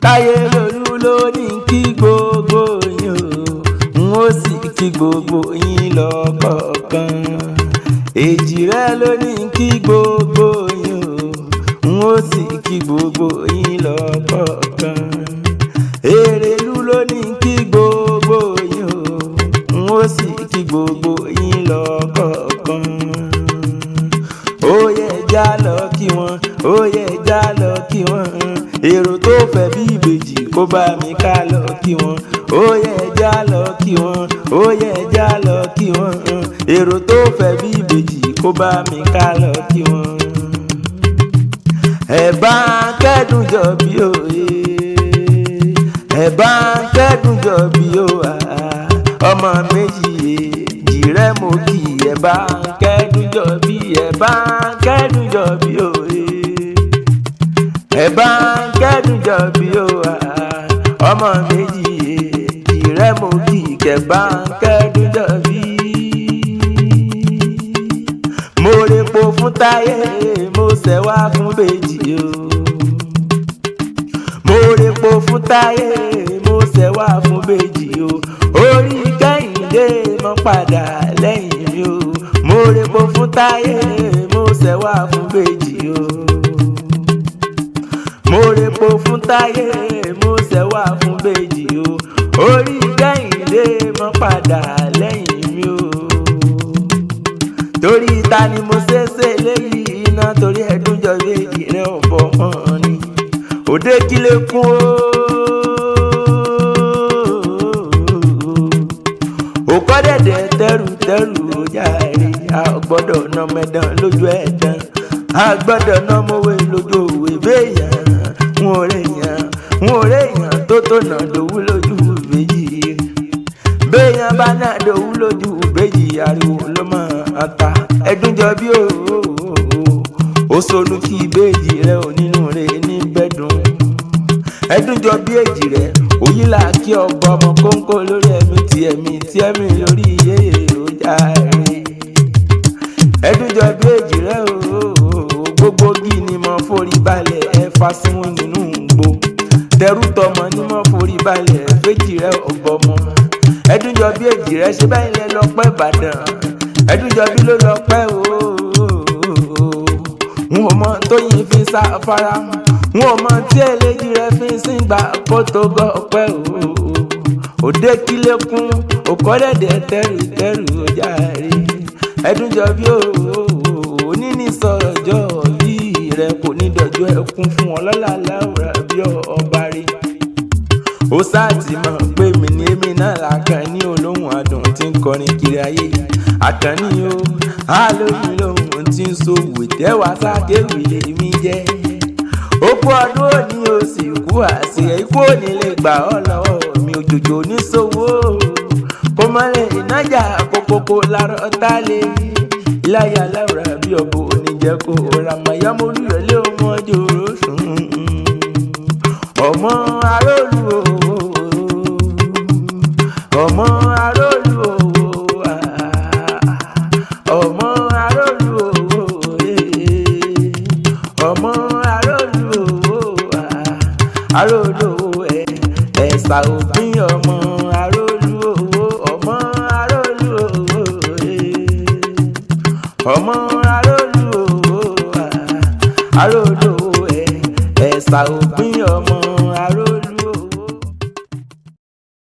Táyé Lolú ló ní kí gbogbo yín o, n ó sì kí gbogbo yín lọ́kọ̀ọ̀kan. Èjìrẹ́ ló ní kí gbogbo yín o, n ó sì kí gbogbo yín lọ́kọ̀ọ̀kan. Èrèlú ló ní kí gbogbo yín o, n ó sì kí gbogbo yín lọ́kọ̀ọ̀kan. Ó yẹ já lọ kí wọn, ó yẹ já lọ kí wọn. Èrò tó fẹ́ bí ìbejì kó bá mi ká lọ kí wọn. Ó yẹ já lọ kí wọn, ó yẹ já lọ kí wọn. Èrò tó fẹ́ bí ìbejì kó bá mi ká lọ kí wọn. Ẹ bá ń kẹ́dùn jọ bí òye, ẹ bá ń kẹ́dùn jọ bí òwà. Ọmọ méjì Èjìrẹ́ mo kì í, ẹ bá ń kẹ́dùn jọ bí, ẹ bá ń kẹ́dùn jọ bí òye, ẹ bá ń kẹ́dùn jọ bí òwà. Ọmọ méjì Èjìrẹ́ mo kì í, kẹ bá ń kẹ́dùn jọ bí. Mo repo fún Táyé, mo ṣẹ̀wá fún Bèjì o. Mo repo fún Táyé, mo ṣẹ̀wá fún Bèjì o. Orí Kẹ́hìndé mọ́ padà lẹ́yìn mi o. Mo repo fún Táyé, mo ṣẹ̀wá fún Bèjì o. Mo repo fún Táyé, mo ṣẹ̀wá fún Bèjì o. Orí Kẹ́hìndé mọ́ padà lẹ́yìn mi o. Torí ta ni mo ṣe léyìí iná, torí ẹ̀dùn jọ Bèjì rẹ̀ ọ̀bọ̀ mọ́ ni. Òde kílé kún o. Òkọ́ dẹ̀dẹ̀ tẹ́rù jàre. A gbọ́dọ̀ ná mẹ́dán lójú ẹ̀dán, a gbọ́dọ̀ ná mọ́wé lójú òwe. Béèyàn n ò réèyàn tó nà Dòwú lójú Bèjì. Béèyàn bá nà Dòwú lójú Bèjì, ariwo ló máa ta. Ẹ̀dùn jọ bí ó solú kí Bèjì rẹ̀ ò nínú rẹ̀ ní bẹ́dùn. Ẹ̀dùn jọ bí Èjìrẹ́ òyìnlá kí ọgbọ ọmọ kóńkó lórí ẹ̀mí tí ẹ̀mí lórí yéyè ó jàre. Ẹ̀dùn jọ bí Èjìrẹ́ gbogbo gí ni mo forí balẹ̀ ẹ fásímù nínú gbó. Tẹrú tọmọ ni mo forí balẹ̀ f'Èjìrẹ́ ọgbọmọ. Ẹ̀dùn jọ bí Èjìrẹ́ ṣe báyìí lẹ lọ pẹ́ Ìbàdàn. Ẹ̀dùn jọ bí ló lọ pẹ́ n ò mọ tóyìn fi sá fara, n ò mọ tí Èjìrẹ́ fi sí gbà kó tó gọ́ pẹ́ òde kílé kún òkọ́ dẹ̀dẹ̀ tẹ́rù jàre. Ẹ̀dùn jọ bí oníní sọ̀rọ̀jọ́ bí rẹ̀ kò ní dọ̀jọ́ ẹkún fún wọn lọ́la láwùrà bí ọba rí. Ó sáàtì mọ̀ pé mi ní èmi náà l'Àkànní olóhùn adùn tí ń kọrin kiri ayé. Àkànní o alóyún lóhùn tí ń so wètẹ́wà sákéwì lèmi jẹ́. Òkú ọdún òní o sì kú àṣìyẹ, ikú òní lè gbà ọ́ lọ́wọ́ mi. Òjòjò oníṣòwò kó mọ́lẹ̀ ìnájà kókókó lárọ́ tá lé. Iláyà láwùrà bí ọ̀bọ̀ oníjẹ́ kó ramayámọ́ olúyọ̀lé ọmọ jòrò sùn. Ọmọ Arólú ọmọ Arólú ọmọ Arólú ọmọ Arólú ẹ̀sà òpin ọmọ Arólú ọmọ Arólú ọmọ Arólú ẹ̀sà òpin ọmọ